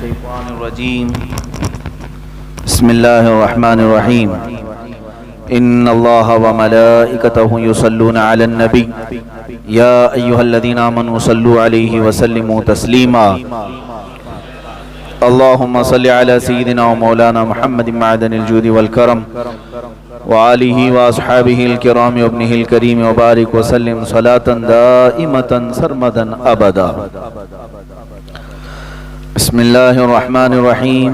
الشيطان الرجيم بسم الله الرحمن الرحيم إن الله وملائكته يصلون على النبي يا أيها الذين آمنوا صلوا عليه وسلموا تسليما اللهم صل على سيدنا ومولانا محمد معدن الجود والكرم وآله وأصحابه الكرام وابنه الكريم وبارك وسلم صلاة دائمة سرمدا أبدا بسم الله الرحمن الرحيم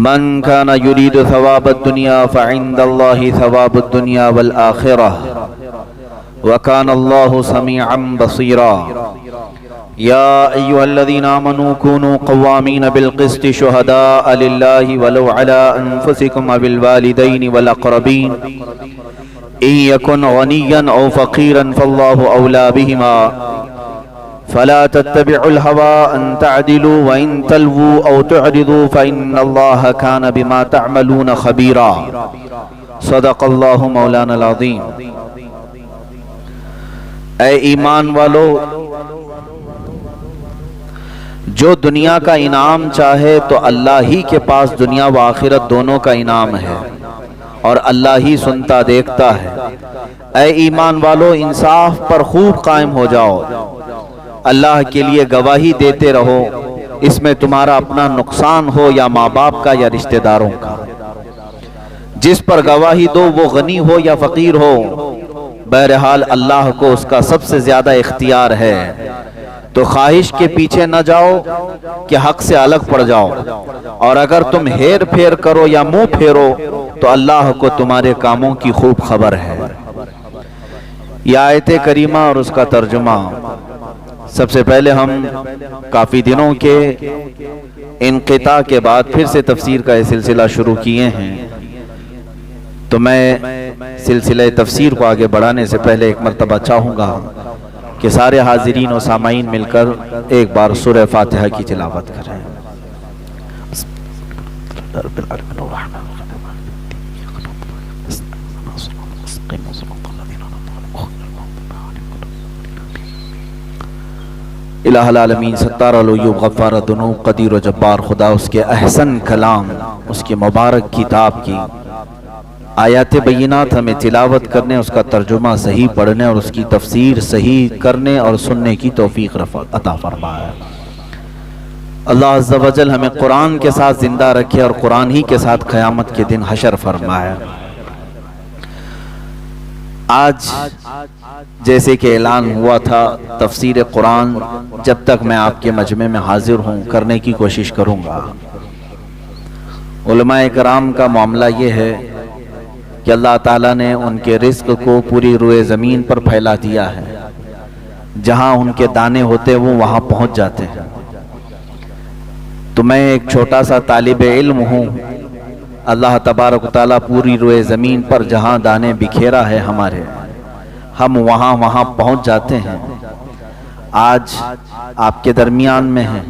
من كان يريد ثواب الدنيا فعند الله ثواب الدنيا والآخرة وكان الله سميعا بصيرا يا أيها الذين آمنوا كونوا قوامين بالقسط شهداء لله ولو على أنفسكم وبالوالدين والأقربين إن يكن غنيا أو فقيرا فالله أولى بهما فلا تتبعوا الهوى أن تعدلوا وإن تلووا أو تعرضوا فإن الله كان بما تعملون خبيرا صدق الله مولانا العظيم۔ اے ایمان والو، جو دنیا کا انعام چاہے تو اللہ ہی کے پاس دنیا و آخرت دونوں کا انعام ہے اور اللہ ہی سنتا دیکھتا ہے۔ اے ایمان والو، انصاف پر خوب قائم ہو جاؤ، اللہ کے لیے گواہی دیتے رہو، اس میں تمہارا اپنا نقصان ہو یا ماں باپ کا یا رشتہ داروں کا۔ جس پر گواہی دو وہ غنی ہو یا فقیر ہو، بہرحال اللہ کو اس کا سب سے زیادہ اختیار ہے، تو خواہش کے پیچھے نہ جاؤ کہ حق سے الگ پڑ جاؤ، اور اگر تم ہیر پھیر کرو یا منہ پھیرو تو اللہ کو تمہارے کاموں کی خوب خبر ہے۔ یہ آیت کریمہ اور اس کا ترجمہ، سب سے پہلے ہم کافی دنوں کے انقطاع کے بعد پھر سے تفسیر کا یہ سلسلہ شروع کیے ہیں، تو میں سلسلہ تفسیر کو آگے بڑھانے سے پہلے ایک مرتبہ چاہوں گا کہ سارے حاضرین و سامعین مل کر ایک بار سورہ فاتحہ کی تلاوت کریں۔ الہ العالمین، ستار العیوب، غفار الذنوب، قدیر و جبار خدا، اس کے احسن کلام، اس کی مبارک کتاب کی آیات بینات ہمیں تلاوت کرنے، اس کا ترجمہ صحیح پڑھنے اور اس کی تفسیر صحیح کرنے اور سننے کی توفیق عطا فرمائے۔ اللہ عز و جل ہمیں قرآن کے ساتھ زندہ رکھے اور قرآن ہی کے ساتھ قیامت کے دن حشر فرمائے۔ آج جیسے کہ اعلان ہوا تھا، تفسیر قرآن جب تک میں آپ کے مجمع میں حاضر ہوں کرنے کی کوشش کروں گا۔ علماء کرام کا معاملہ یہ ہے کہ اللہ تعالیٰ نے ان کے رزق کو پوری روئے زمین پر پھیلا دیا ہے، جہاں ان کے دانے ہوتے وہ وہاں پہنچ جاتے ہیں۔ تو میں ایک چھوٹا سا طالب علم ہوں، اللہ تبارک و تعالیٰ پوری روئے زمین پر جہاں دانے بکھیرا ہے ہمارے، ہم وہاں پہنچ جاتے ہیں۔ آج آپ کے درمیان میں ہیں،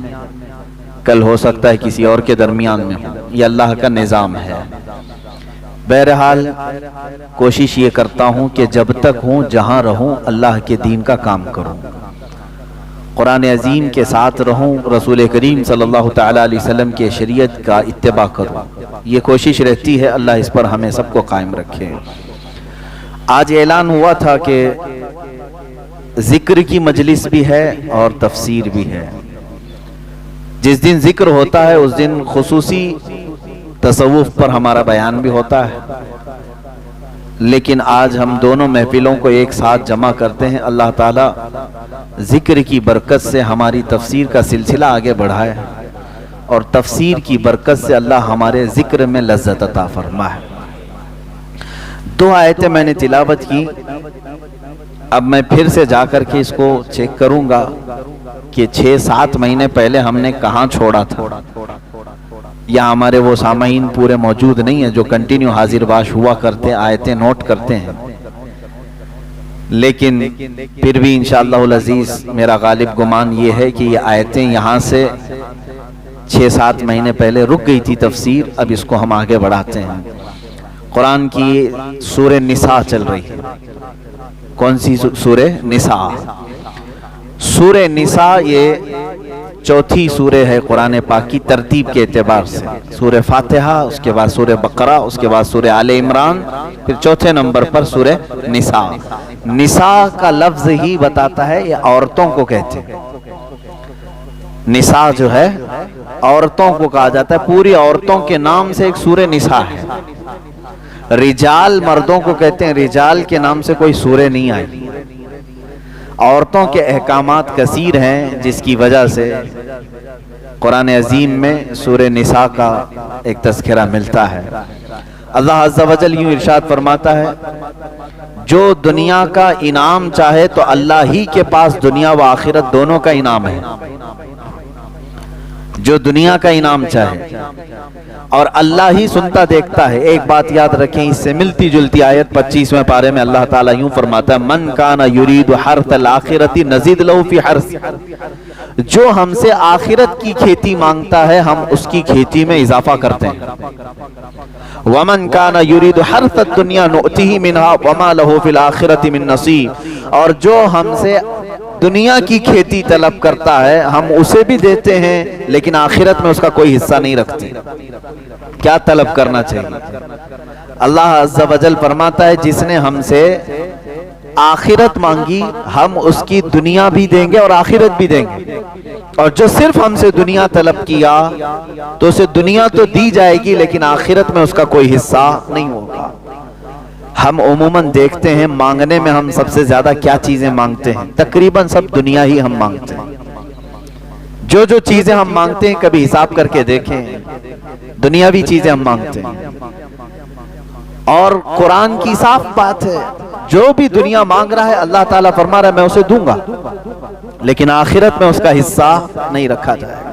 کل ہو سکتا ہے کسی اور کے درمیان میں ہو، یہ اللہ کا نظام ہے۔ بہرحال کوشش یہ کرتا ہوں کہ جب تک ہوں جہاں رہوں اللہ کے دین کا کام کروں، قرآن عظیم کے ساتھ رہوں، رسول کریم صلی اللہ تعالیٰ علیہ وسلم کے شریعت کا اتباع کروں، یہ کوشش رہتی ہے۔ اللہ اس پر ہمیں سب کو قائم رکھے۔ آج اعلان ہوا تھا کہ ذکر کی مجلس بھی ہے اور تفسیر بھی ہے۔ جس دن ذکر ہوتا ہے اس دن خصوصی تصوف پر ہمارا بیان بھی ہوتا ہے، لیکن آج ہم دونوں محفلوں کو ایک ساتھ جمع کرتے ہیں۔ اللہ تعالیٰ ذکر کی برکت سے ہماری تفسیر کا سلسلہ آگے بڑھائے اور تفسیر کی برکت سے اللہ ہمارے ذکر میں لذت عطا فرمائے۔ دو آیتیں میں نے تلاوت کی، اب میں پھر سے جا کر کے اس کو چیک کروں گا کہ 6-7 مہینے پہلے ہم نے کہاں چھوڑا تھا، یا ہمارے وہ سامعین پورے موجود نہیں ہیں جو کنٹینیو حاضر باش ہوا کرتے، آیتیں نوٹ کرتے ہیں، لیکن پھر بھی انشاءاللہ العزیز میرا غالب گمان یہ ہے کہ یہ آیتیں یہاں سے 6-7 مہینے پہلے رک گئی تھی تفسیر، اب اس کو ہم آگے بڑھاتے ہیں۔ قرآن کی سورہ نساء چل رہی ہے۔ کون سی سورہ؟ نساء۔ سورہ نساء یہ چوتھی سورہ ہے قرآن پاک کی ترتیب کے اعتبار سے. سورہ فاتحہ، اس کے بعد سورہ بقرہ، اس کے بعد سورہ آل عمران، پھر چوتھے نمبر پر سورہ نساء. نساء کا لفظ ہی بتاتا ہے یہ عورتوں کو کہتے ہیں. نساء جو ہے عورتوں کو کہا جاتا ہے، پوری عورتوں کے نام سے ایک سورہ نساء ہے. رجال مردوں کو کہتے ہیں، رجال کے نام سے کوئی سورہ نہیں آئی. عورتوں کے احکامات کثیر ہیں جس کی وجہ سے قرآن عظیم میں سورہ نساء کا ایک تذکرہ ملتا ہے. اللہ عز و جل یوں ارشاد فرماتا ہے، جو دنیا کا انعام چاہے تو اللہ ہی کے پاس دنیا و آخرت دونوں کا انعام ہے. جو دنیا کا انعام چاہے اور اللہ ہی سنتا دیکھتا ہے. ایک بات یاد رکھیں، اس سے ملتی جلتی آیت 25ویں پارے میں اللہ تعالیٰ یوں فرماتا ہے، من کان یرید حرث الآخرۃ نزید لہ فی حرث. جو ہم سے آخرت کی کھیتی مانگتا ہے ہم اس کی کھیتی میں اضافہ کرتے ہیں. ومن کان یرید حرث الدنیا نؤتہ منہا وما لہ فی الآخرۃ من نصیب. اور جو ہم سے دنیا کی کھیتی طلب کرتا ہے ہم اسے بھی دیتے ہیں لیکن آخرت میں اس کا کوئی حصہ نہیں رکھتے. کیا طلب کرنا چاہیے؟ اللہ عز و جل فرماتا ہے جس نے ہم سے آخرت مانگی ہم اس کی دنیا بھی دیں گے اور آخرت بھی دیں گے. اور جو صرف ہم سے دنیا طلب کیا تو اسے دنیا تو دی جائے گی لیکن آخرت میں اس کا کوئی حصہ نہیں ہوگا. ہم عموماً دیکھتے ہیں مانگنے میں ہم سب سے زیادہ کیا چیزیں مانگتے ہیں؟ تقریباً سب دنیا ہی ہم مانگتے ہیں. جو جو چیزیں ہم مانگتے ہیں کبھی حساب کر کے دیکھیں، دنیاوی چیزیں ہم مانگتے ہیں. اور قرآن کی صاف بات ہے، جو بھی دنیا مانگ رہا ہے اللہ تعالیٰ فرما رہا ہے میں اسے دوں گا لیکن آخرت میں اس کا حصہ نہیں رکھا جائے گا.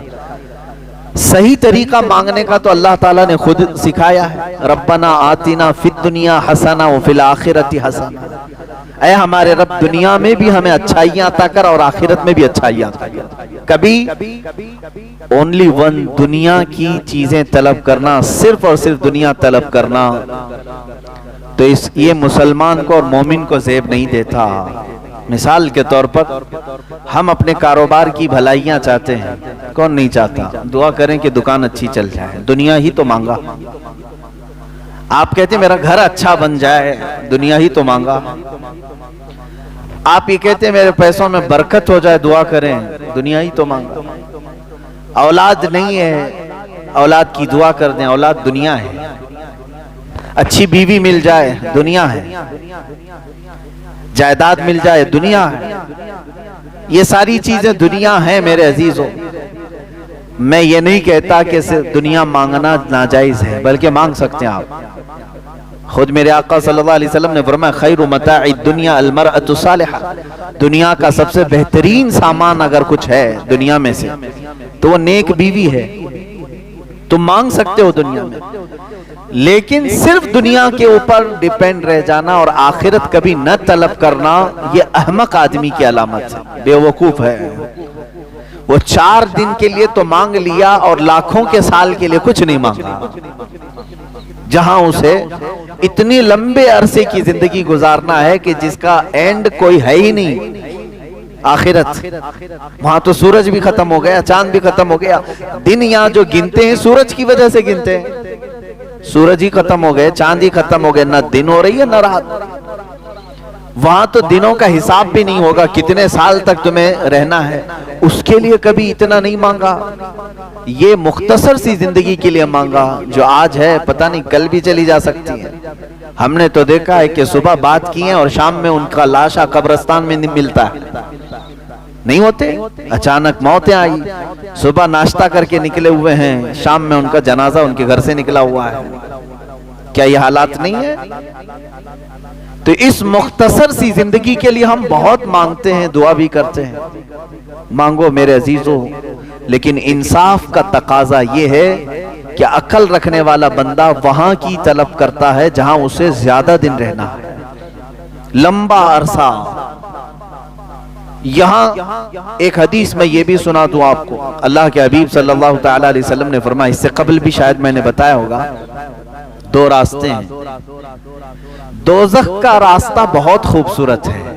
صحیح طریقہ مانگنے کا تو اللہ تعالیٰ نے خود سکھایا ہے، ربنا آتنا فی الدنیا حسنہ وفی الآخرۃ حسنہ. اے ہمارے رب دنیا میں بھی ہمیں اچھائیاں عطا کر اور آخرت میں بھی اچھائیاں عطا کر. کبھی اونلی ون دنیا کی چیزیں طلب کرنا، صرف اور صرف دنیا طلب کرنا تو یہ مسلمان کو اور مومن کو زیب نہیں دیتا. مثال کے طور پر ہم اپنے کاروبار کی بھلائیاں چاہتے ہیں، کون نہیں چاہتا؟ دعا کریں کہ دکان اچھی چل جائے، دنیا ہی تو مانگا. آپ کہتے ہیں میرا گھر اچھا بن جائے، دنیا ہی تو مانگا. آپ یہ کہتے ہیں میرے پیسوں میں برکت ہو جائے، دعا کریں، دنیا ہی تو مانگا. اولاد نہیں ہے، اولاد کی دعا کر دیں، اولاد دنیا ہے. اچھی بیوی مل جائے، دنیا ہے. جائیداد مل جائے، دنیا ہے. یہ ساری چیزیں دنیا ہیں میرے عزیزوں. میں یہ نہیں کہتا کہ صرف دنیا مانگنا ناجائز ہے، بلکہ مانگ سکتے ہیں آپ. خود میرے آقا صلی اللہ علیہ وسلم نے فرمایا خیر متاع الدنیا المرأۃ الصالحہ. دنیا کا سب سے بہترین سامان اگر کچھ ہے دنیا میں سے تو وہ نیک بیوی ہے. تم مانگ سکتے ہو دنیا میں، لیکن صرف دنیا کے اوپر ڈیپینڈ رہ جانا اور آخرت کبھی نہ طلب کرنا یہ احمق آدمی کی علامت ہے، بے وقوف ہے. وہ 4 دن کے لیے تو مانگ لیا اور لاکھوں کے سال کے لیے کچھ نہیں مانگا. جہاں اسے اتنی لمبے عرصے کی زندگی گزارنا ہے کہ جس کا اینڈ کوئی ہے ہی نہیں، آخرت. وہاں تو سورج بھی ختم ہو گیا، چاند بھی ختم ہو گیا. دن یہاں جو گنتے ہیں سورج کی وجہ سے گنتے ہیں، سورج ہی ختم ہو گئے، چاند ہی ختم ہو گئے، نہ دن ہو رہی ہے نہ رات. وہاں تو دنوں کا حساب بھی نہیں ہوگا، کتنے سال تک تمہیں رہنا ہے، اس کے لیے کبھی اتنا نہیں مانگا. یہ مختصر سی زندگی کے لیے مانگا جو آج ہے پتہ نہیں کل بھی چلی جا سکتی ہے. ہم نے تو دیکھا ہے کہ صبح بات کی ہیں اور شام میں ان کا لاشا قبرستان میں نہیں ملتا ہے. نہیں ہوتے، اچانک موتیں آئی، صبح ناشتہ کر کے نکلے ہوئے ہیں، شام میں ان کا جنازہ ان کے گھر سے نکلا ہوا ہے. کیا یہ حالات نہیں ہے؟ تو اس مختصر سی زندگی کے لیے ہم بہت مانگتے ہیں، دعا بھی کرتے ہیں. مانگو میرے عزیزو، لیکن انصاف کا تقاضا یہ ہے کہ عقل رکھنے والا بندہ وہاں کی طلب کرتا ہے جہاں اسے زیادہ دن رہنا ہے، لمبا عرصہ. یہاں ایک حدیث میں یہ بھی سنا دوں آپ کو، اللہ کے حبیب صلی اللہ تعالی علیہ وسلم نے فرمایا، اس سے قبل بھی شاید میں نے بتایا ہوگا، 2 راستے ہیں. دوزخ کا راستہ بہت خوبصورت ہے.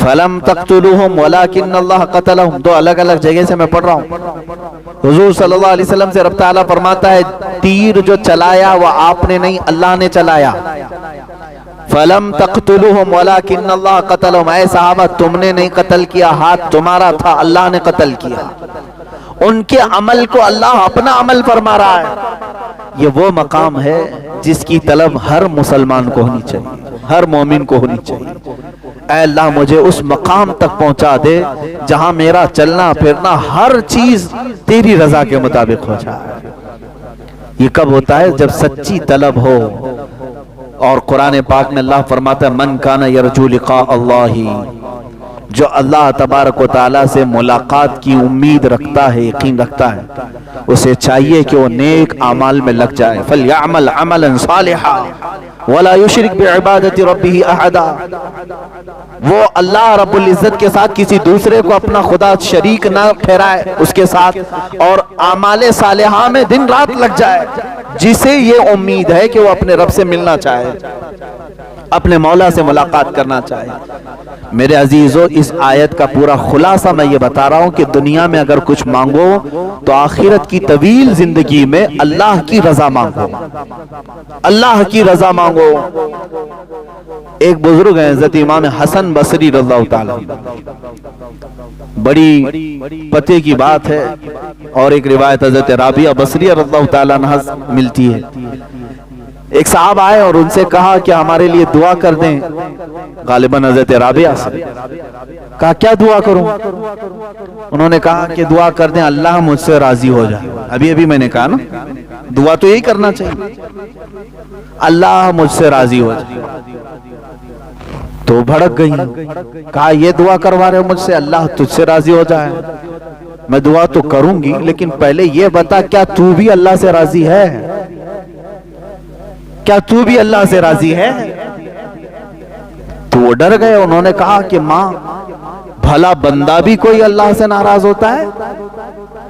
فلم تقتلوہم ولکن اللہ قتلہم، دو الگ الگ جگہ سے میں پڑھ رہا ہوں۔ حضور صلی اللہ علیہ وسلم سے رب تعالیٰ فرماتا ہے تیر جو چلایا وہ آپ نے نہیں، اللہ نے چلایا۔ فلم تقتلوہم ولکن اللہ قتلہم، اے صحابہ تم نے نہیں قتل کیا، ہاتھ تمہارا تھا، اللہ نے قتل کیا۔ ان کے عمل کو اللہ اپنا عمل فرما رہا ہے۔ یہ وہ مقام ہے جس کی طلب ہر مسلمان کو ہونی چاہیے، ہر مومن کو ہونی چاہیے۔ اے اللہ مجھے اس مقام تک پہنچا دے جہاں میرا چلنا پھرنا ہر چیز تیری رضا کے مطابق ہو جائے۔ یہ کب ہوتا ہے؟ جب سچی طلب ہو۔ اور قرآن پاک میں اللہ فرماتا ہے من کان یرجو لقاء اللہ، جو اللہ تبارک و تعالیٰ سے ملاقات کی امید رکھتا ہے، یقین رکھتا ہے، اسے چاہیے کہ وہ نیک اعمال میں لگ جائے۔ فَلْيَعْمَلْ عَمَلًا صَالِحًا وَلَا يُشْرِكْ بِعِبَادَةِ رَبِّهِ أَحَدًا، وہ اللہ رب العزت کے ساتھ کسی دوسرے کو اپنا خدا شریک نہ ٹھہرائے اس کے ساتھ، اور اعمال صالحہ میں دن رات لگ جائے، جسے یہ امید ہے کہ وہ اپنے رب سے ملنا چاہے، اپنے مولا سے ملاقات کرنا چاہے۔ میرے عزیزو، اس آیت کا پورا خلاصہ میں یہ بتا رہا ہوں کہ دنیا میں اگر کچھ مانگو تو آخرت کی طویل زندگی میں اللہ کی رضا مانگو، اللہ کی رضا مانگو۔ ایک بزرگ ہیں حضرت امام حسن بصری رضی اللہ تعالیٰ، بڑی پتے کی بات ہے، اور ایک روایت حضرت رابعہ بصریہ رضی اللہ تعالیٰ عنہ ملتی ہے۔ ایک صاحب آئے اور ان سے کہا کہ ہمارے لیے دعا کر دیں، غالباً حضرت رابعہ سے کہا کیا دعا کروں؟ انہوں نے کہا کہ دعا کر دیں اللہ مجھ سے راضی ہو جائے۔ ابھی میں نے کہا نا دعا تو یہی کرنا چاہیے، اللہ مجھ سے راضی ہو جائے۔ تو بھڑک گئی، کہا یہ دعا کروا رہے ہو مجھ سے اللہ تجھ سے راضی ہو جائے؟ میں دعا تو کروں گی لیکن پہلے یہ بتا کیا تو بھی اللہ سے راضی ہے؟ کیا تو بھی اللہ سے راضی ہے؟ تو وہ ڈر گئے، انہوں نے کہا کہ ماں بھلا بندہ بھی کوئی اللہ سے ناراض ہوتا ہے؟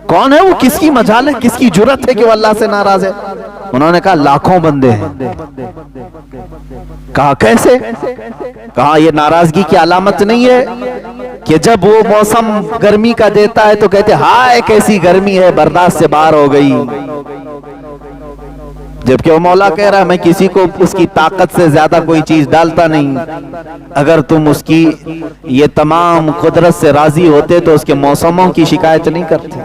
کون ہے وہ؟ کس کی مجال ہے، کس کی جرت ہے کہ وہ اللہ سے ناراض ہے؟ انہوں نے کہا لاکھوں بندے ہیں۔ کہا کیسے؟ کہا یہ ناراضگی کی علامت نہیں ہے کہ جب وہ موسم گرمی کا دیتا ہے تو کہتے ہائے کیسی گرمی ہے، برداشت سے باہر ہو گئی، جبکہ وہ مولا کہہ رہا ہے میں کسی کو اس کی طاقت سے زیادہ کوئی چیز ڈالتا نہیں۔ اگر تم اس کی یہ تمام قدرت سے راضی ہوتے تو اس کے موسموں کی شکایت نہیں کرتے۔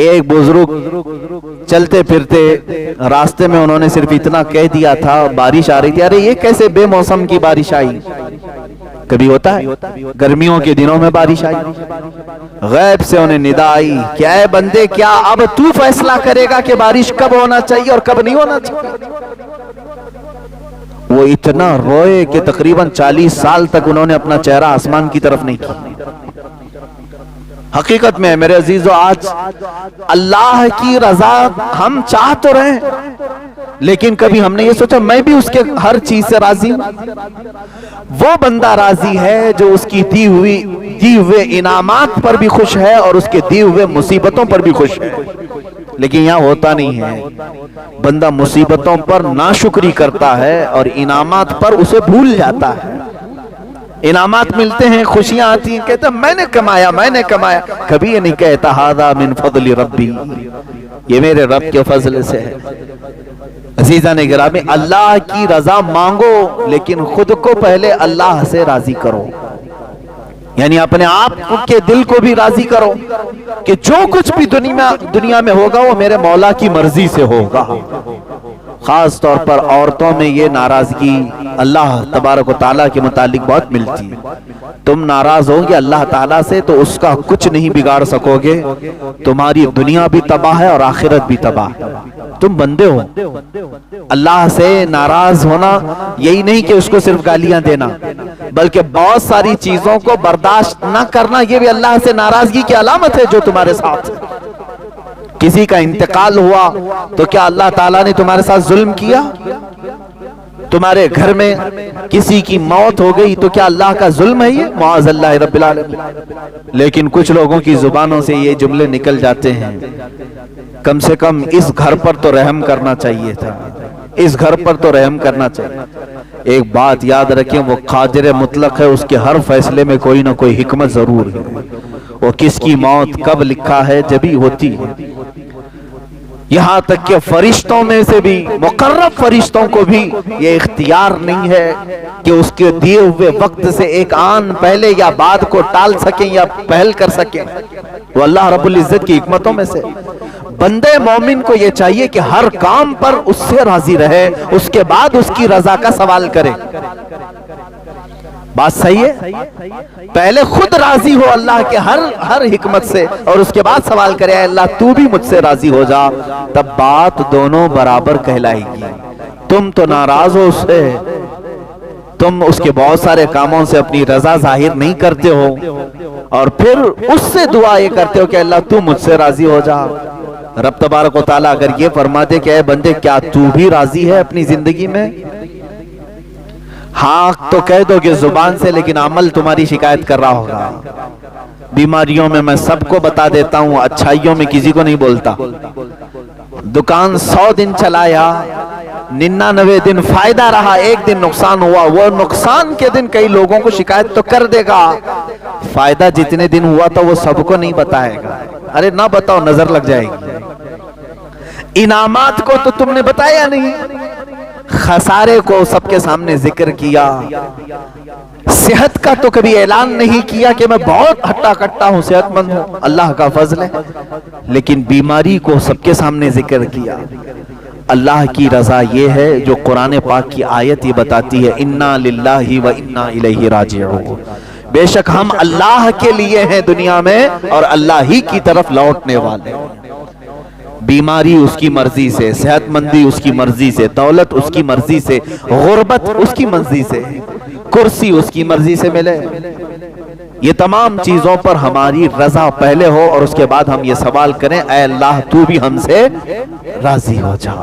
ایک بزرگ چلتے پھرتے راستے میں انہوں نے صرف اتنا کہہ دیا تھا، بارش آ رہی تھی، ارے یہ کیسے بے موسم کی بارش آئی؟ کبھی ہوتا ہے گرمیوں کے دنوں میں بارش آئی، غیب سے انہیں ندا آئی کہ اے بندے کیا اب تو فیصلہ کرے گا کہ بارش کب ہونا چاہیے اور کب نہیں ہونا چاہیے؟ وہ اتنا روئے کہ تقریباً 40 سال تک انہوں نے اپنا چہرہ آسمان کی طرف نہیں کیا۔ حقیقت میں میرے عزیزو آج اللہ کی رضا ہم چاہ تو رہے لیکن کبھی ہم نے یہ سوچا میں بھی اس کے ہر چیز سے راضی ہوں؟ وہ بندہ راضی ہے جو اس کی دی ہوئے انعامات پر بھی خوش ہے اور اس کے دی ہوئے مصیبتوں پر بھی خوش ہے۔ لیکن یہاں ہوتا نہیں ہے، بندہ مصیبتوں پر ناشکری کرتا ہے اور انعامات پر اسے بھول جاتا ہے۔ انعامات ملتے ہیں، خوشیاں آتی ہیں، کہتا میں نے کمایا، کبھی یہ نہیں کہتا ھذا من فضل ربی، یہ میرے رب کے فضل سے ہے۔ عزیزان گرامی، اللہ کی رضا مانگو لیکن خود کو پہلے اللہ سے راضی کرو، یعنی اپنے آپ کے دل کو بھی راضی کرو کہ جو کچھ بھی دنیا میں ہوگا وہ میرے مولا کی مرضی سے ہوگا۔ خاص طور پر عورتوں میں یہ ناراضگی اللہ تبارک و تعالیٰ کے متعلق بہت ملتی ہے۔ تم ناراض ہوگے اللہ تعالیٰ سے تو اس کا کچھ نہیں بگاڑ سکو گے، تمہاری دنیا بھی تباہ ہے اور آخرت بھی تباہ ہے۔ تم بندے ہو، اللہ سے ناراض ہونا یہی نہیں کہ اس کو صرف گالیاں دینا، بلکہ بہت ساری چیزوں کو برداشت نہ کرنا یہ بھی اللہ سے ناراضگی کی علامت ہے جو تمہارے ساتھ۔ کسی کا انتقال ہوا تو کیا اللہ تعالیٰ نے تمہارے ساتھ ظلم کیا؟ تمہارے گھر میں کسی کی موت ہو گئی تو کیا اللہ کا ظلم ہے یہ؟ معاذ اللہ رب العالمین۔ لیکن کچھ لوگوں کی زبانوں سے یہ جملے نکل جاتے ہیں، کم سے کم اس گھر پر تو رحم کرنا چاہیے تھا، اس گھر پر تو رحم کرنا چاہیے۔ ایک بات یاد رکھیں، وہ قادر مطلق ہے، اس کے ہر فیصلے میں کوئی نہ کوئی حکمت ضرور ہے۔ وہ کس کی موت کب لکھا ہے جبھی ہوتی ہے۔ یہاں تک کہ فرشتوں میں سے بھی، مقرب فرشتوں کو بھی یہ اختیار نہیں ہے کہ اس کے دیے ہوئے وقت سے ایک آن پہلے یا بعد کو ٹال سکیں یا پہل کر سکیں۔ وہ اللہ رب العزت کی حکمتوں میں سے۔ بندے مومن کو یہ چاہیے کہ ہر کام پر اس سے راضی رہے، اس کے بعد اس کی رضا کا سوال کرے۔ بات صحیح ہے؟ پہلے خود راضی ہو اللہ کے ہر حکمت سے، اور اس کے بعد سوال کرے اے اللہ تو بھی مجھ سے راضی ہو جا، تب بات دونوں برابر کہلائے گی۔ تم تو ناراض ہو اس سے، تم اس کے بہت سارے کاموں سے اپنی رضا ظاہر نہیں کرتے ہو، اور پھر اس سے دعا یہ کرتے ہو کہ اللہ تو مجھ سے راضی ہو جا۔ رب تبارک و تعالیٰ اگر یہ فرما دے کہ اے بندے کیا تو بھی راضی ہے اپنی زندگی میں؟ ہاں تو کہہ دو گے زبان سے، لیکن عمل تمہاری شکایت کر رہا ہوگا۔ بیماریوں میں میں سب کو بتا دیتا ہوں، اچھائیوں میں کسی کو نہیں بولتا۔ دکان 100 دن چلایا، 99 دن فائدہ رہا، ایک دن نقصان ہوا، وہ نقصان کے دن کئی لوگوں کو شکایت تو کر دے گا، فائدہ جتنے دن ہوا تو وہ سب کو نہیں بتائے گا۔ ارے نہ بتاؤ، نظر لگ جائے گی۔ انعامات کو تو تم نے بتایا نہیں، خسارے کو سب کے سامنے ذکر کیا۔ صحت کا تو کبھی اعلان نہیں کیا کہ میں بہت ہٹا کٹا ہوں، صحت مند ہوں، اللہ کا فضل ہے، لیکن بیماری کو سب کے سامنے ذکر کیا۔ اللہ کی رضا یہ ہے جو قرآن پاک کی آیت یہ بتاتی ہے، انا للہ و انا الیہ راجعون، بے شک ہم اللہ کے لیے ہیں دنیا میں اور اللہ ہی کی طرف لوٹنے والے۔ بیماری اس کی مرضی سے، صحت مندی اس کی مرضی سے، دولت اس کی مرضی سے، غربت اس کی مرضی سے، کرسی اس کی مرضی سے ملے۔ یہ تمام چیزوں پر ہماری رضا پہلے ہو، اور اس کے بعد ہم یہ سوال کریں اے اللہ تو بھی ہم سے راضی ہو جا۔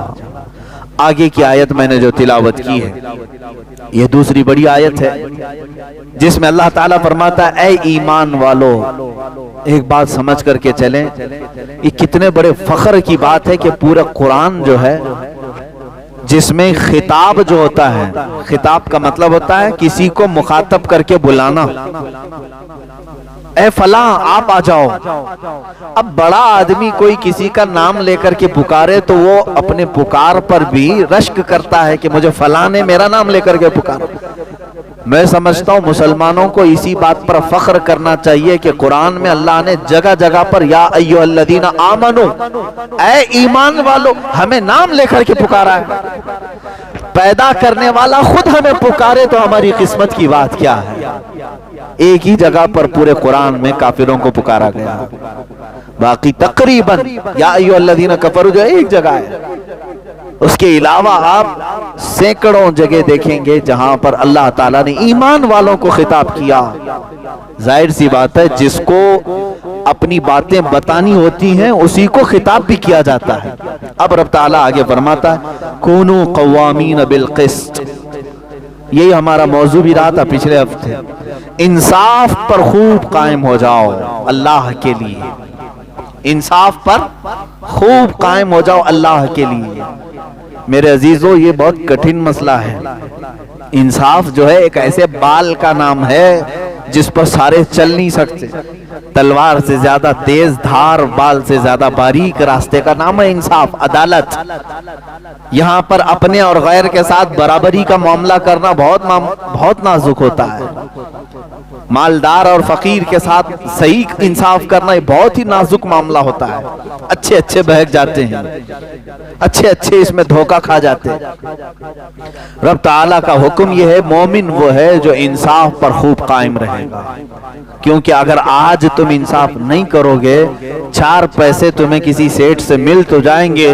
آگے کی آیت میں نے جو تلاوت کی ہے یہ دوسری بڑی آیت ہے، جس میں اللہ تعالیٰ فرماتا ہے اے ایمان والو، ایک بات سمجھ کر کے چلیں، یہ کتنے بڑے فخر کی بات ہے کہ پورا قرآن جو ہے جس میں خطاب جو ہوتا ہے، خطاب کا مطلب ہوتا ہے کسی کو مخاطب کر کے بلانا، اے فلاں آپ آ جاؤ۔ اب بڑا آدمی کوئی کسی کا نام لے کر کے پکارے تو وہ اپنے پکار پر بھی رشک کرتا ہے کہ مجھے فلاں نے میرا نام لے کر کے پکارا۔ میں سمجھتا ہوں مسلمانوں کو اسی بات پر فخر کرنا چاہیے کہ قرآن میں اللہ نے جگہ جگہ پر یا ایھا الذین آمنو، اے ایمان والو، ہمیں نام لے کر کے پکارا ہے۔ پیدا کرنے والا خود ہمیں پکارے تو ہماری قسمت کی بات کیا ہے۔ ایک ہی جگہ پر پورے قرآن میں کافروں کو پکارا گیا، باقی تقریباً یا ایھا الذین کفروا جو ایک جگہ ہے، اس کے علاوہ آپ سینکڑوں جگہ دیکھیں گے جہاں پر اللہ تعالیٰ نے ایمان والوں کو خطاب کیا۔ ظاہر سی بات ہے جس کو اپنی باتیں بتانی ہوتی ہیں اسی کو خطاب بھی کیا جاتا ہے۔ اب رب تعالیٰ آگے فرماتا ہے کونوا قوامین بالقسط، یہی ہمارا موضوع بھی رہا تھا پچھلے ہفتے، انصاف پر خوب قائم ہو جاؤ اللہ کے لیے، انصاف پر خوب قائم ہو جاؤ اللہ کے لیے۔ میرے عزیزو یہ بہت کٹھن مسئلہ ہے۔ انصاف جو ہے ایک ایسے بال کا نام ہے جس پر سارے چل نہیں سکتے، تلوار سے زیادہ تیز دھار، بال سے زیادہ باریک راستے کا نام ہے انصاف، عدالت۔ یہاں پر اپنے اور غیر کے ساتھ برابری کا معاملہ کرنا بہت نازک ہوتا ہے۔ مالدار اور فقیر کے ساتھ صحیح انصاف کرنا یہ بہت ہی نازک معاملہ ہوتا ہے۔ اچھے اچھے بہک جاتے ہیں، اچھے اچھے اس میں دھوکہ کھا جاتے ہیں۔ رب تعالیٰ کا حکم یہ ہے مومن وہ ہے جو انصاف پر خوب قائم رہے گا، کیونکہ اگر آج تم انصاف نہیں کرو گے، 4 پیسے تمہیں کسی سیٹ سے مل تو جائیں گے،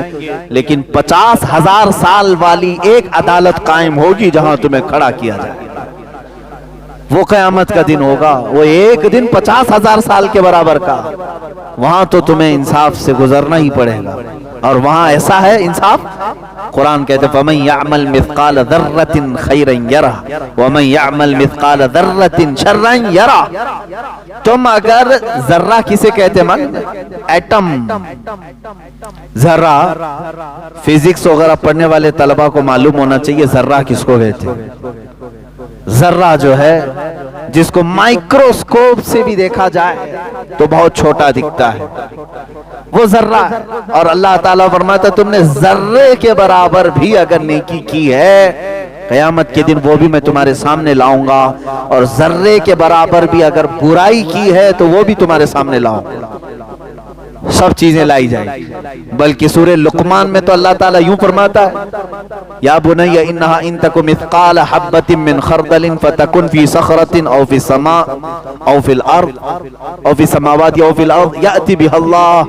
لیکن 50,000 سال والی ایک عدالت قائم ہوگی جہاں تمہیں کھڑا کیا جائے۔ وہ قیامت کا دن ہوگا، وہ ایک دن 50,000 سال کے برابر کا، وہاں تو تمہیں انصاف سے گزرنا ہی پڑے گا، اور وہاں ایسا ہے انصاف، قرآن کہتے فَمَن يَعْمَلْ مِثْقَالَ ذَرَّةٍ خَيْرًا يَرَهُ وَمَن يَعْمَلْ مِثْقَالَ ذَرَّةٍ شَرًّا يَرَهُ۔ تم اگر ذرہ کسے کہتے من؟ ایٹم، ذرہ، فزکس وغیرہ پڑھنے والے طلبہ کو معلوم ہونا چاہیے ذرہ کس کو کہتے ہیں۔ ذرہ جو ہے جس کو مائکروسکوپ سے بھی دیکھا جائے تو بہت چھوٹا دکھتا ہے، وہ ذرہ ہے، اور اللہ تعالیٰ فرماتا تم نے ذرے کے برابر بھی اگر نیکی کی ہے قیامت کے دن وہ بھی میں تمہارے سامنے لاؤں گا، اور ذرے کے برابر بھی اگر برائی کی ہے تو وہ بھی تمہارے سامنے لاؤں گا، سب چیزیں لائی جائیں گی۔ بلکہ سورہ لقمان میں تو اللہ تعالیٰ یوں فرماتا ہے یا بنی انہا ان تک مثقال حبت من خردل فتکن فی صخرت او فی السماء او فی الارض او فی السماوات او فی الارض یأتی بها اللہ۔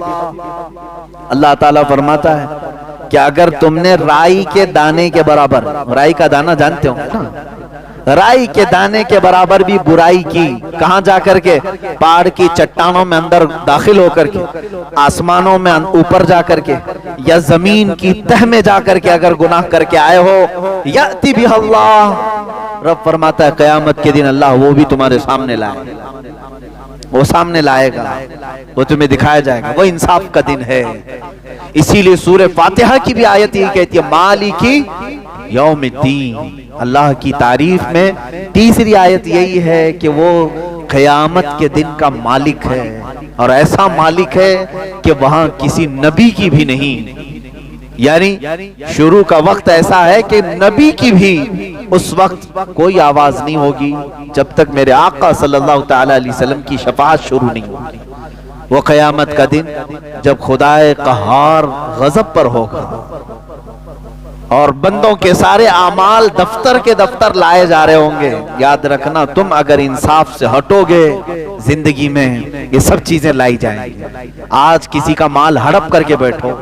اللہ تعالیٰ فرماتا ہے کہ اگر تم نے رائی کے دانے کے برابر، رائی کا دانہ جانتے ہو، رائی کے دانے کے برابر بھی برائی کی، کہاں جا کر کے؟ پہاڑ کی چٹانوں میں اندر داخل ہو کر کے، آسمانوں میں اوپر جا کر کے، یا زمین کی تہ میں جا کر کے اگر گناہ کر کے آئے ہو، یأتی بہ اللہ، رب فرماتا ہے قیامت کے دن اللہ وہ بھی تمہارے سامنے لائے، وہ سامنے لائے گا، وہ تمہیں دکھایا جائے گا، وہ انصاف کا دن ہے۔ اسی لیے سورہ فاتحہ کی بھی آیت یہ کہتی ہے مالکی یوم الدین، اللہ کی تعریف میں تیسری آیت یہی ہے کہ وہ قیامت کے دن کا مالک ہے، اور ایسا مالک ہے کہ وہاں کسی نبی کی بھی نہیں، یعنی شروع کا وقت ایسا ہے کہ نبی کی بھی اس وقت کوئی آواز نہیں ہوگی جب تک میرے آقا صلی اللہ تعالی علیہ وسلم کی شفاعت شروع نہیں ہوگی۔ وہ قیامت کا دن جب خدائے قہار غضب پر ہوگا اور بندوں کے سارے اعمال دفتر کے دفتر لائے جا رہے ہوں گے، یاد رکھنا تم اگر انصاف سے ہٹو گے زندگی میں یہ سب چیزیں لائی جائیں گی۔ آج کسی کا مال ہڑپ کر کے بیٹھو،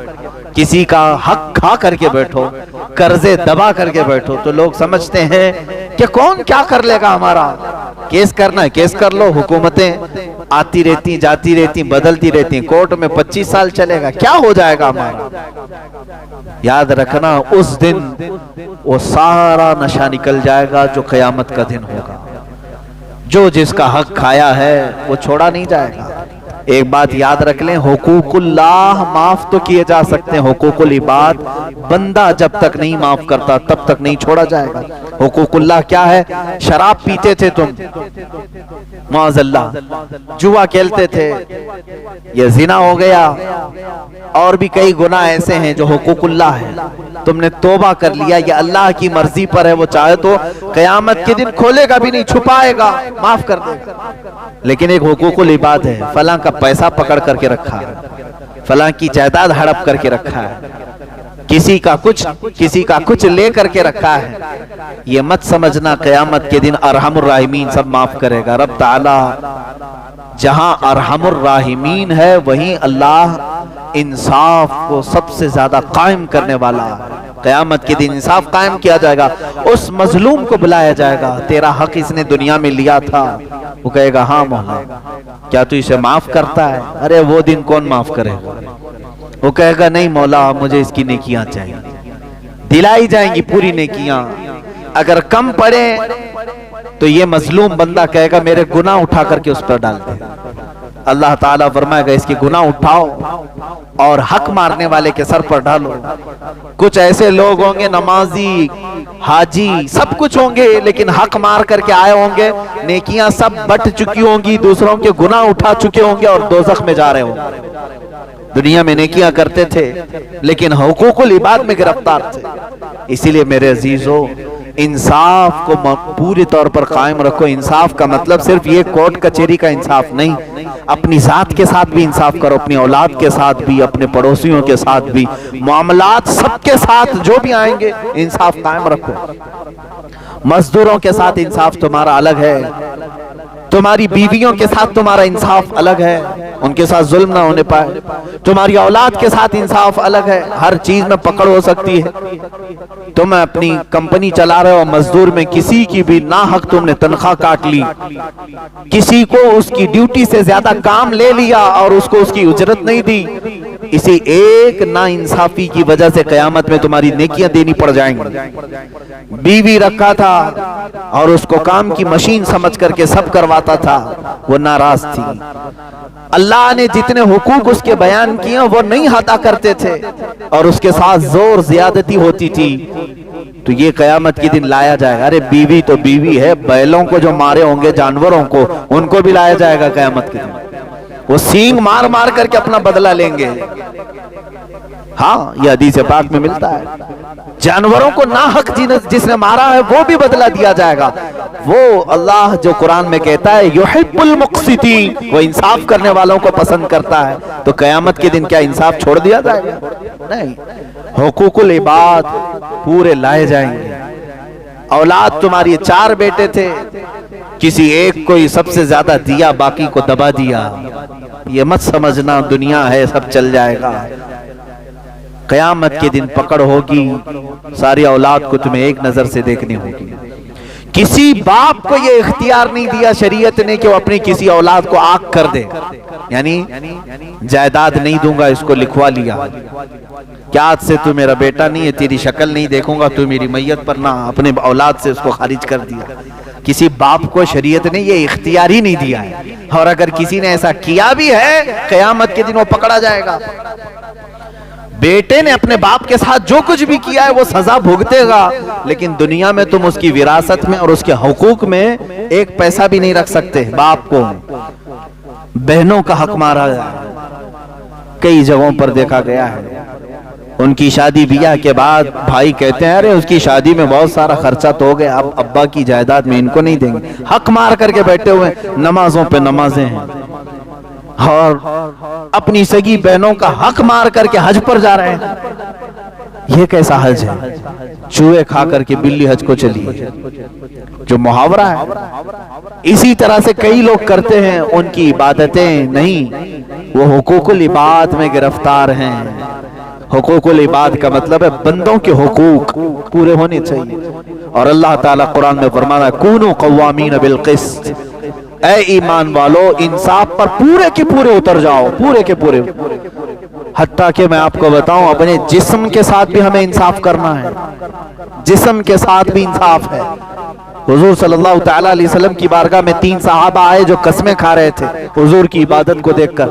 کسی کا حق کھا کر کے بیٹھو، قرضے دبا کر کے بیٹھو تو لوگ سمجھتے ہیں کہ کون کیا کر لے گا ہمارا، کیس کرنا ہے کیس کر لو، حکومتیں آتی رہتی جاتی رہتی بدلتی رہتی، کورٹ میں 25 سال چلے گا، کیا ہو جائے گا ہمارا۔ یاد رکھنا اس دن وہ سارا نشہ نکل جائے گا جو قیامت کا دن ہوگا، جو جس کا حق کھایا ہے وہ چھوڑا نہیں جائے گا۔ ایک بات یاد رکھ لیں، حقوق اللہ معاف تو کیے جا سکتے ہیں، حقوق العباد بندہ جب تک نہیں معاف کرتا تب تک نہیں چھوڑا جائے گا۔ حقوق اللہ کیا ہے؟ شراب پیتے تھے تم، معاذ اللہ، جوا کھیلتے تھے، یہ زنا ہو گیا، اور بھی کئی گناہ ایسے ہیں جو حقوق اللہ ہے، تم نے توبہ کر لیا، یہ اللہ کی مرضی پر ہے، وہ چاہے تو قیامت کے دن کھولے گا بھی نہیں، چھپائے گا، معاف کر دے گا۔ لیکن ایک حقوق العباد ہے، فلاں کا پیسہ پکڑ کر کے رکھا ہے، فلاں کی جائیداد ہڑپ کر کے رکھا ہے، کسی کا کچھ لے کر کے رکھا ہے، یہ مت سمجھنا قیامت کے دن ارحم الراحمین سب معاف کرے گا۔ رب تعالی جہاں ارحم الراحمین ہے وہیں اللہ انصاف کو سب سے زیادہ قائم کرنے والا ہے۔ قیامت کے دن انصاف قائم کیا جائے گا، اس مظلوم کو بلایا جائے گا، تیرا حق اس نے دنیا میں لیا تھا، وہ کہے گا ہاں مولا، کیا تو اسے معاف کرتا ہے؟ ارے وہ دن کون معاف کرے گا؟ وہ کہے گا نہیں مولا مجھے اس کی نیکیاں چاہیے، دلائی جائیں گی پوری نیکیاں، اگر کم پڑے تو یہ مظلوم بندہ کہے گا میرے گناہ اٹھا کر کے اس پر ڈال دے، اللہ تعالیٰ فرمائے گا اس کے گناہ اٹھاؤ اور حق مارنے والے کے سر پر ڈالو۔ کچھ ایسے لوگ ہوں گے نمازی، حاجی، سب کچھ ہوں گے لیکن حق مار کر کے آئے ہوں گے، نیکیاں سب بٹ چکی ہوں گی، دوسروں کے گناہ اٹھا چکے ہوں گے اور دوزخ میں جا رہے ہوں گے۔ دنیا میں نیکیاں کرتے تھے لیکن حقوق العباد میں گرفتار تھے۔ اسی لیے میرے عزیزو انصاف کو پوری طور پر قائم رکھو۔ انصاف کا مطلب صرف یہ کورٹ کچہری کا انصاف نہیں، اپنی ذات کے ساتھ بھی انصاف کرو، اپنی اولاد کے ساتھ بھی، اپنے پڑوسیوں کے ساتھ بھی، معاملات سب کے ساتھ جو بھی آئیں گے انصاف قائم رکھو۔ مزدوروں کے ساتھ انصاف تمہارا الگ ہے، تمہاری بیویوں کے ساتھ تمہارا انصاف الگ ہے، ان کے ساتھ ظلم نہ ہونے پائے، تمہاری اولاد کے ساتھ انصاف الگ ہے، ہر چیز میں پکڑ ہو سکتی ہے۔ تم اپنی کمپنی چلا رہے ہو، مزدور میں کسی کی بھی ناحق تم نے تنخواہ کاٹ لی، کسی کو اس کی ڈیوٹی سے زیادہ کام لے لیا اور اس کو اس کی اجرت نہیں دی، اسی ایک نا انصافی کی وجہ سے قیامت میں تمہاری نیکیاں دینی پڑ جائیں گی۔ بیوی رکھا تھا اور اس کو کام کی مشین سمجھ کر کے سب کرواتا تھا، وہ ناراض تھی۔ اللہ نے جتنے حقوق اس کے بیان کیے وہ نہیں ادا کرتے تھے اور اس کے ساتھ زور زیادتی ہوتی تھی، تو یہ قیامت کے دن لایا جائے گا۔ ارے بیوی تو بیوی ہے، بیلوں کو جو مارے ہوں گے جانوروں کو، ان کو بھی لایا جائے گا قیامت کے دن، وہ سینگ مار مار کر کے اپنا بدلہ لیں گے۔ ہاں یہ حدیث پاک میں ملتا ہے، جانوروں کو ناحق جس نے مارا ہے وہ بھی بدلہ دیا جائے گا۔ وہ اللہ جو قرآن میں کہتا ہے یحب المقسطین، وہ انصاف کرنے والوں کو پسند کرتا ہے، تو قیامت کے دن کیا انصاف چھوڑ دیا جائے گا؟ نہیں، حقوق العباد پورے لائے جائیں گے۔ اولاد تمہاری 4 بیٹے تھے، کسی ایک کو ہی سب سے زیادہ دیا، باقی کو دبا دیا، یہ مت سمجھنا دنیا ہے سب چل جائے گا۔ قیامت کے دن پکڑ ہوگی، ساری اولاد کو تمہیں ایک نظر سے دیکھنی ہوگی۔ کسی باپ کو یہ اختیار نہیں دیا شریعت نے کہ وہ اپنی کسی اولاد کو آگ کر دے، یعنی جائیداد نہیں دوں گا، اس کو لکھوا لیا، کیا آج سے تو میرا بیٹا نہیں ہے، تیری شکل نہیں دیکھوں گا، تو میری میت پر نہ، اپنے اولاد سے اس کو خارج کر دیا۔ کسی باپ کو شریعت نے یہ اختیار ہی نہیں دیا ہے، اور اگر کسی نے ایسا کیا بھی ہے قیامت کے دن وہ پکڑا جائے گا۔ بیٹے نے اپنے باپ کے ساتھ جو کچھ بھی کیا ہے وہ سزا بھگتے گا، لیکن دنیا میں تم اس کی وراثت میں اور اس کے حقوق میں ایک پیسہ بھی نہیں رکھ سکتے۔ باپ کو بہنوں کا حق مارا ہے، کئی جگہوں پر دیکھا گیا ہے۔ ان کی شادی بیاہ کے بعد بھائی کہتے ہیں ارے اس کی شادی میں بہت سارا خرچہ تو ہو گیا، اب ابا کی جائیداد میں ان کو نہیں دیں گے، حق مار کر کے بیٹھے ہوئے، نمازوں پہ نمازیں ہیں، اور اپنی سگی بہنوں کا حق مار کر کے حج پر جا رہے ہیں۔ یہ کیسا حج ہے؟ چوہے کھا کر کے بلی حج کو چلی، جو محاورہ ہے۔ اسی طرح سے کئی لوگ کرتے ہیں، ان کی عبادتیں نہیں، وہ حقوق العباد میں گرفتار ہیں۔ حقوق العباد کا مطلب ہے بندوں کے حقوق پورے ہونے چاہیے، اور اللہ تعالیٰ قرآن میں فرمانا کونوا قوامین بالقسط، اے ایمان والو انصاف پر پورے کے پورے اتر جاؤ، پورے کے پورے۔ حتیٰ کہ میں آپ کو بتاؤں اپنے جسم کے ساتھ بھی ہمیں انصاف کرنا ہے، جسم کے ساتھ بھی انصاف ہے۔ حضور صلی اللہ تعالیٰ علیہ وسلم کی بارگاہ میں 3 صحابہ آئے جو قسمیں کھا رہے تھے حضور کی عبادت کو دیکھ کر۔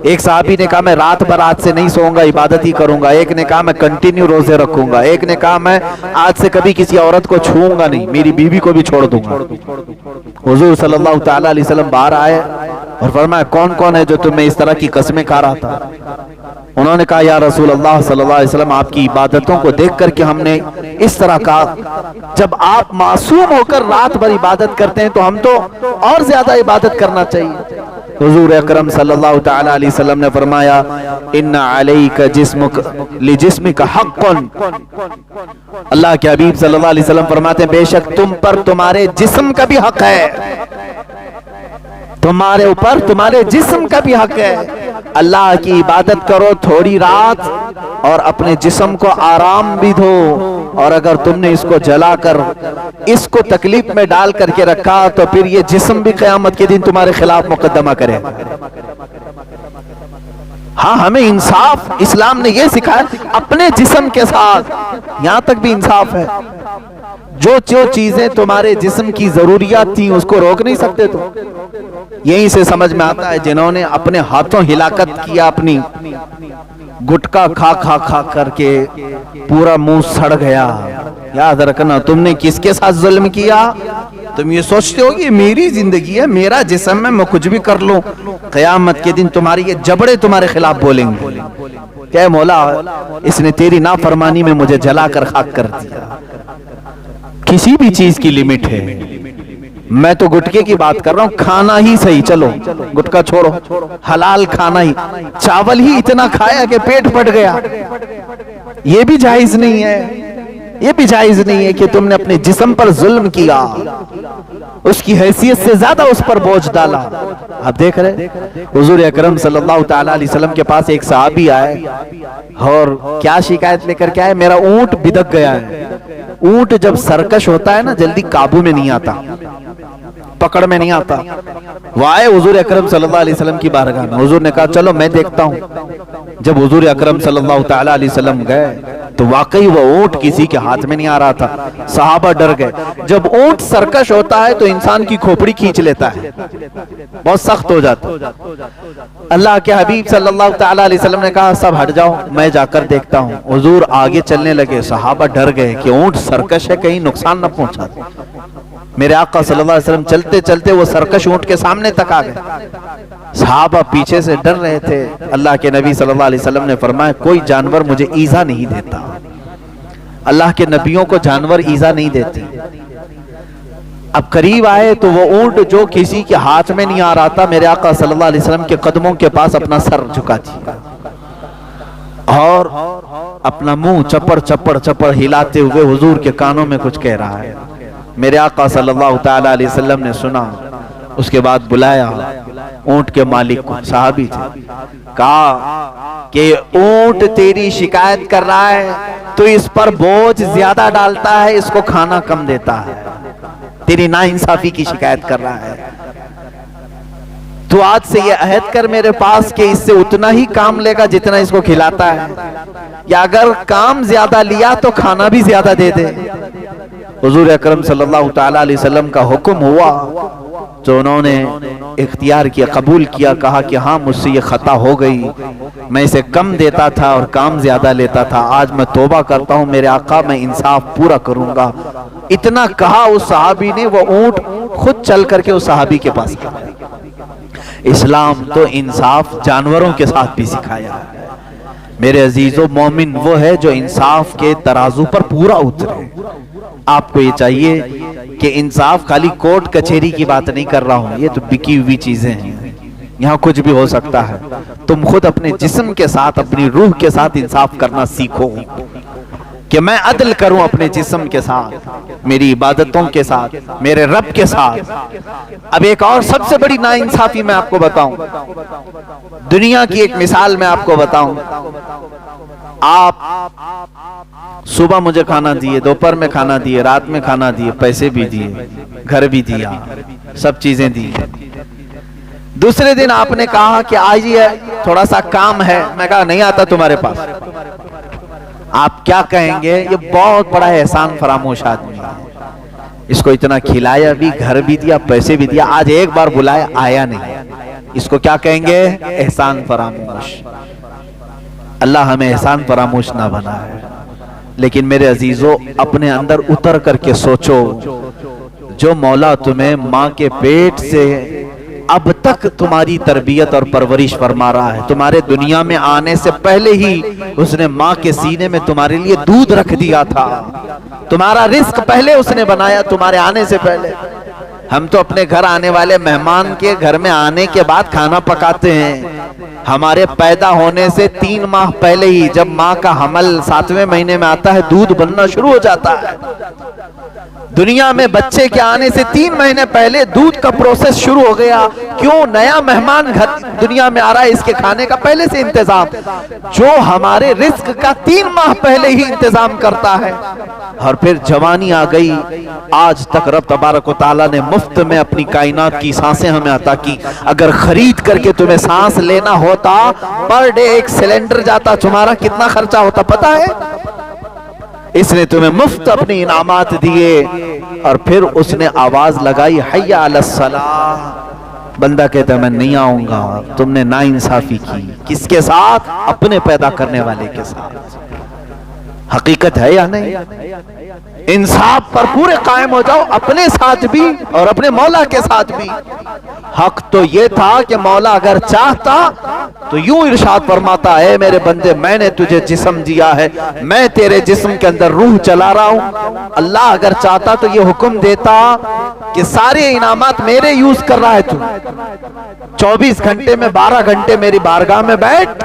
ایک صحابی نے کہا میں رات بھر آج سے نہیں سوؤں گا، عبادت ہی کروں گا۔ ایک نے کہا میں کنٹینیو روزے رکھوں گا۔ ایک نے کہا میں آج سے کبھی کسی عورت کو چھوؤں گا نہیں، میری بیوی کو بھی چھوڑ دوں گا۔ حضور صلی اللہ تعالیٰ علیہ وسلم باہر آئے اور فرمایا کون کون ہے جو تمہیں اس طرح کی قسمیں کھا رہا تھا؟ انہوں نے کہا یا رسول اللہ صلی اللہ علیہ وسلم آپ کی عبادتوں کو دیکھ کر کے ہم نے اس طرح کہا، جب آپ معصوم ہو کر رات بھر عبادت کرتے ہیں تو ہم تو اور زیادہ عبادت کرنا چاہیے۔ حضور اکرم صلی اللہ تعالی علیہ وسلم نے فرمایا ان علیک جسمک لجسمک حق، اللہ کے حبیب صلی اللہ علیہ وسلم فرماتے ہیں بے شک تم پر تمہارے جسم کا بھی حق ہے، تمہارے اوپر تمہارے جسم کا بھی حق ہے۔ اللہ کی عبادت کرو تھوڑی رات اور اپنے جسم کو آرام بھی دو، اور اگر تم نے اس کو جلا کر اس کو تکلیف میں ڈال کر کے رکھا تو پھر یہ جسم بھی قیامت کے دن تمہارے خلاف مقدمہ کرے۔ ہاں ہمیں انصاف اسلام نے یہ سکھایا، اپنے جسم کے ساتھ یہاں تک بھی انصاف ہے۔ جو چیزیں تمہارے جسم کی ضروریات تھیں اس کو روک نہیں سکتے، تو یہیں سے سمجھ میں آتا ہے جنہوں نے اپنے ہاتھوں ہلاکت کیا، اپنی گٹکا کھا کھا کھا کر کے پورا منہ سڑ گیا، یاد رکھنا تم نے کس کے ساتھ ظلم کیا؟ تم یہ سوچتے ہو کہ میری زندگی ہے، میرا جسم ہے، میں کچھ بھی کر لوں، قیامت کے دن تمہاری یہ جبڑے تمہارے خلاف بولیں گے کہ مولا اس نے تیری نافرمانی میں مجھے جلا کر خاک کر دیا۔ کسی بھی چیز کی لمٹ ہے، میں تو گٹکے کی بات کر رہا ہوں، کھانا ہی صحیح، چلو گٹکا چھوڑو، حلال کھانا ہی، چاول ہی اتنا کھایا کہ پیٹ پھٹ گیا، یہ بھی جائز نہیں ہے، یہ بھی جائز نہیں ہے کہ تم نے اپنے جسم پر ظلم کیا۔ اس کی حیثیت سے زیادہ اس پر بوجھ ڈالا. آپ دیکھ رہے حضور اکرم صلی اللہ تعالیٰ علیہ وسلم کے پاس ایک صحابی آئے اور کیا شکایت لے کر کے آئے؟ میرا اونٹ بدک گیا ہے. اونٹ جب سرکش ہوتا ہے نا جلدی قابو میں نہیں آتا, پکڑ میں نہیں آتا. وہ آئے حضور اکرم صلی اللہ علیہ وسلم کی بارگاہ میں. حضور نے کہا چلو میں دیکھتا ہوں. جب حضور اکرم صلی اللہ تعالیٰ علیہ وسلم گئے تو واقعی وہ اونٹ کسی کے ہاتھ میں نہیں آ رہا تھا. صحابہ ڈر گئے. جب اونٹ سرکش ہوتا ہے تو انسان کی کھوپڑی کھینچ لیتا ہے, بہت سخت ہو جاتا. اللہ کے حبیب صلی اللہ تعالیٰ علیہ وسلم نے کہا سب ہٹ جاؤ, میں جا کر دیکھتا ہوں. حضور آگے چلنے لگے. صحابہ ڈر گئے کہ اونٹ سرکش ہے, کہیں نقصان نہ پہنچا دے. میرے آقا صلی اللہ علیہ وسلم چلتے چلتے وہ سرکش اونٹ کے سامنے تک آ گئے. صحابہ پیچھے سے ڈر رہے تھے. اللہ کے نبی صلی اللہ علیہ وسلم نے فرمایا کوئی جانور مجھے ایذا نہیں دیتا. اللہ کے نبیوں کو جانور ایذا نہیں دیتے. اب قریب آئے تو وہ اونٹ جو کسی کے ہاتھ میں نہیں آ رہا تھا, میرے آقا صلی اللہ علیہ وسلم کے قدموں کے پاس اپنا سر جھکا دیا اور اپنا منہ چپڑ چپڑ چپڑ ہلاتے ہوئے حضور کے کانوں میں کچھ کہہ رہا ہے. میرے آقا صلی اللہ تعالیٰ علیہ وسلم نے سنا. اس کے بعد بلایا اونٹ کے مالک کو, صحابی تھے, کہا کہ اونٹ تیری شکایت کر رہا ہے, تو اس پر بوجھ زیادہ ڈالتا ہے, اس کو کھانا کم دیتا ہے, تیری ناانصافی کی شکایت کر رہا ہے. تو آج سے یہ عہد کر میرے پاس کہ اس سے اتنا ہی کام لے گا جتنا اس کو کھلاتا ہے, یا اگر کام زیادہ لیا تو کھانا بھی زیادہ دے دے. حضور اکرم صلی اللہ تعالیٰ علیہ وسلم کا حکم ہوا تو انہوں نے اختیار کیا, قبول کیا, کہا کہ ہاں مجھ سے یہ خطا ہو گئی, میں اسے کم دیتا تھا اور کام زیادہ لیتا تھا, آج میں توبہ کرتا ہوں میرے آقا, میں انصاف پورا کروں گا. اتنا کہا اس صحابی نے, وہ اونٹ خود چل کر کے اس صحابی کے پاس گیا. اسلام تو انصاف جانوروں کے ساتھ بھی سکھایا ہے. میرے عزیزو, مومن وہ ہے جو انصاف کے ترازو پر پورا اترے. آپ کو یہ چاہیے کہ انصاف خالی کورٹ کچہری کی بات نہیں کر رہا ہوں, یہ تو بکی ہوئی چیزیں ہیں, یہاں کچھ بھی ہو سکتا ہے. تم خود اپنے جسم کے ساتھ, اپنی روح کے ساتھ انصاف کرنا سیکھو کہ میں عدل کروں اپنے جسم کے ساتھ, میری عبادتوں کے ساتھ, میرے رب کے ساتھ. اب ایک اور سب سے بڑی ناانصافی میں آپ کو بتاؤں, دنیا کی ایک مثال میں آپ کو بتاؤں. آپ صبح مجھے کھانا دیے, دوپہر میں کھانا دیے, رات میں کھانا دیے, پیسے بھی دیے, گھر بھی دیا, سب چیزیں دی. دوسرے دن آپ نے کہا کہ آئیے تھوڑا سا کام ہے, میں کہا نہیں آتا تمہارے پاس. آپ کیا کہیں گے؟ یہ بہت بڑا احسان فراموش آدمی ہے, اس کو اتنا کھلایا بھی, گھر بھی دیا, پیسے بھی دیا, آج ایک بار بلایا آیا نہیں, اس کو کیا کہیں گے؟ احسان فراموش. اللہ ہمیں احسان فراموش نہ بنائے. لیکن میرے عزیزو, اپنے اندر اتر کر کے سوچو, جو مولا تمہیں ماں کے پیٹ سے اب تک تمہاری تربیت اور پرورش فرما رہا ہے, تمہارے دنیا میں آنے سے پہلے ہی اس نے ماں کے سینے میں تمہارے لیے دودھ رکھ دیا تھا, تمہارا رزق پہلے اس نے بنایا تمہارے آنے سے پہلے. ہم تو اپنے گھر آنے والے مہمان کے گھر میں آنے کے بعد کھانا پکاتے ہیں. ہمارے پیدا ہونے سے 3 ماہ پہلے ہی جب ماں کا حمل 7ویں مہینے میں آتا ہے, دودھ بننا شروع ہو جاتا ہے. دنیا میں بچے کے آنے سے 3 مہینے پہلے دودھ کا پروسیس شروع ہو گیا. کیوں؟ نیا مہمان دنیا میں آ رہا ہے, اس کے کھانے کا پہلے سے انتظام, جو ہمارے رزق کا 3 ماہ پہلے ہی انتظام کرتا ہے. اور پھر جوانی آ گئی, آج تک رب تبارک و تعالیٰ نے مفت میں اپنی کائنات کی سانسیں ہمیں عطا کی. اگر خرید کر کے تمہیں سانس لینا ہوتا, پر ڈے 1 سلنڈر جاتا, تمہارا کتنا خرچہ ہوتا پتا ہے؟ اس نے تمہیں مفت اپنی انعامات دیے, اور پھر اس نے آواز لگائی حی علی الصلاۃ. بندہ کہتا ہے میں نہیں آؤں گا. تم نے ناانصافی کی. کس کے ساتھ؟ اپنے پیدا کرنے والے کے ساتھ. حقیقت ہے یا نہیں؟ انصاف پر پورے قائم ہو جاؤ, اپنے ساتھ بھی اور اپنے مولا کے ساتھ بھی. حق تو یہ تھا کہ مولا اگر چاہتا تو یوں ارشاد فرماتا ہے, میرے بندے میں نے تجھے جسم دیا ہے, میں تیرے جسم کے اندر روح چلا رہا ہوں. اللہ اگر چاہتا تو یہ حکم دیتا کہ سارے انعامات میرے یوز کر رہا ہے تو 24 گھنٹے میں 12 گھنٹے میری بارگاہ میں بیٹھ,